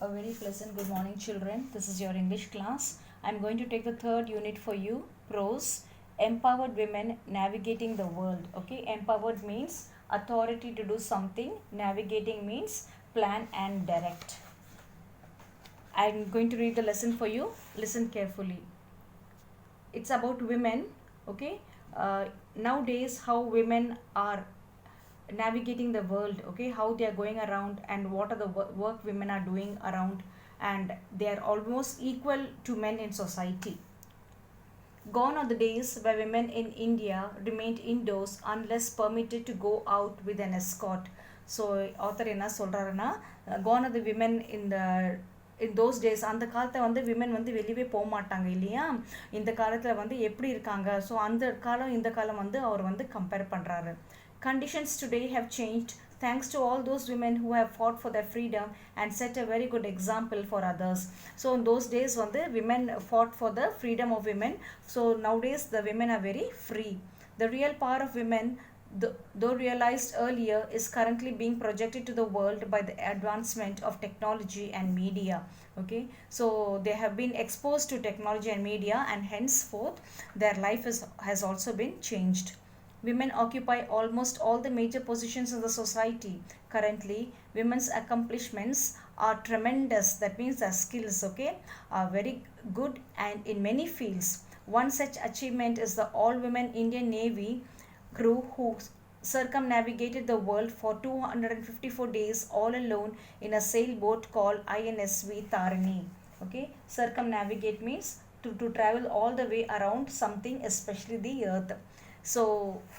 A very pleasant good morning, children. This is your English class. I'm going to take the third unit for you, prose. Empowered women navigating the world. Okay, empowered means authority to do something, navigating means plan and direct. I'm going to read the lesson for you. Listen carefully. It's about women. Okay, nowadays, how women are navigating the world, okay, how they are going around and what are the work women are doing around, and they are almost equal to men in society. Gone are the days where women in India remained indoors unless permitted to go out with an escort. So author என்ன சொல்றாருன்னா, gone are the women in those days. அந்த காலத்தை வந்து women வந்து வெளியே போக மாட்டாங்க இல்லையா, இந்த காலத்தில் வந்து எப்படி இருக்காங்க. ஸோ அந்த காலம் இந்த காலம் வந்து அவர் வந்து கம்பேர் பண்ணுறாரு. Conditions today have changed thanks to all those women who have fought for their freedom and set a very good example for others. So in those days வந்து women fought for the freedom of women. So nowadays the women are very free. The real power of women, though realized earlier, is currently being projected to the world by the advancement of technology and media. Okay, so they have been exposed to technology and media, and henceforth their life has also been changed. Women occupy almost all the major positions in the society. Currently, women's accomplishments are tremendous. That means their skills, okay, are very good and in many fields. One such achievement is the all-women Indian Navy crew who circumnavigated the world for 254 days all alone in a sailboat called INSV Tarini. Okay, circumnavigate means to travel all the way around something, especially the earth. So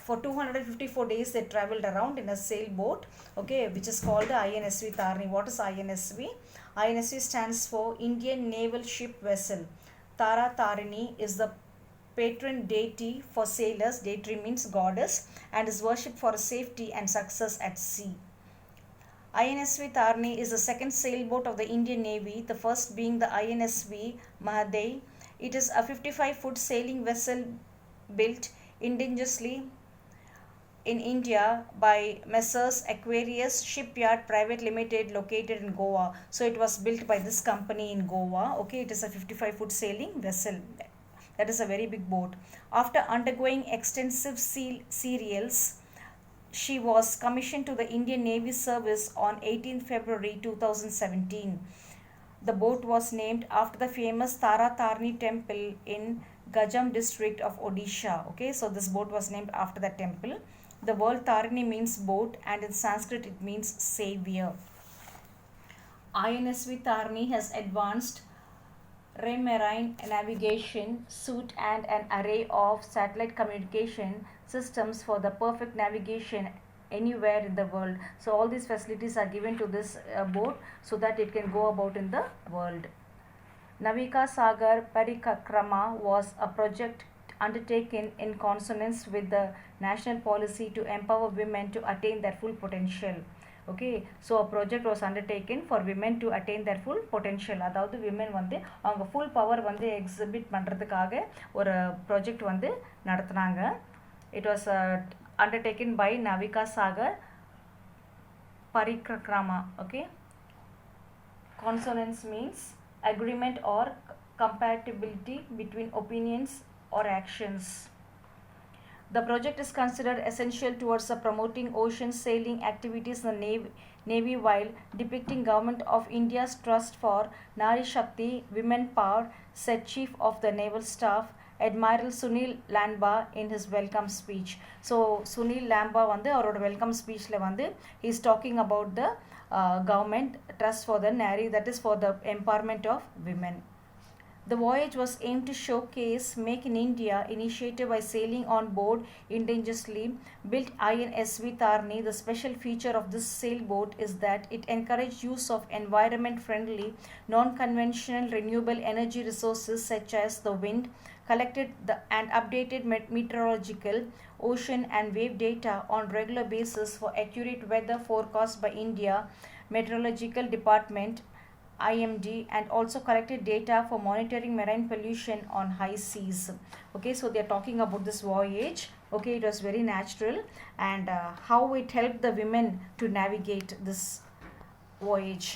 for 254 days they traveled around in a sailboat, okay, which is called the INSV Tarini. What is INSV? INSV stands for Indian Naval Ship Vessel. Tara Tarini is the patron deity for sailors. Deity means goddess, and is worshipped for safety and success at sea. INSV Tarini is the second sailboat of the Indian Navy, the first being the INSV Mahaday. It is a 55-foot sailing vessel built indigenously in India by Messrs Aquarius Shipyard Private Limited, located in Goa. So it was built by this company in Goa. Okay, it is a 55-foot sailing vessel. That is a very big boat. After undergoing extensive serials, she was commissioned to the Indian Navy service on 18 February 2017. The boat was named after the famous Tara Tarini temple in Gajam district of Odisha. Okay, so this boat was named after that temple. The word Tarini means boat, and in Sanskrit it means savior. INSV Tarini has advanced marine navigation suite and an array of satellite communication systems for the perfect navigation anywhere in the world. So all these facilities are given to this boat so that it can go about in the world. Navika Sagar Parikrama was a project undertaken in consonance with the national policy to empower women to attain their full potential. Okay, so a project was undertaken for women to attain their full potential. அதாவது women வந்து அவங்க full power வந்து exhibit பண்ணுறதுக்காக ஒரு project வந்து நடத்துனாங்க. It was undertaken by Navika Sagar Parikrama. Okay, consonance means agreement or compatibility between opinions or actions. The project is considered essential towards promoting ocean sailing activities in the Navy while depicting Government of India's trust for Nari Shakti, women power, said Chief of the Naval Staff Admiral Sunil Lamba in his welcome speech. So Sunil Lamba வந்து அவரோட welcome speechல வந்து he is talking about the government trust for the Nari, that is for the empowerment of women. The voyage was aimed to showcase Make in India initiative by sailing on board indigenously built INSV Tarini. The special feature of this sailboat is that it encouraged use of environment-friendly, non-conventional renewable energy resources such as the wind, collected and updated meteorological, ocean and wave data on regular basis for accurate weather forecast by India Meteorological Department IMD, and also collected data for monitoring marine pollution on high seas. Okay, so they are talking about this voyage. Okay, it was very natural, and how it helped the women to navigate this voyage.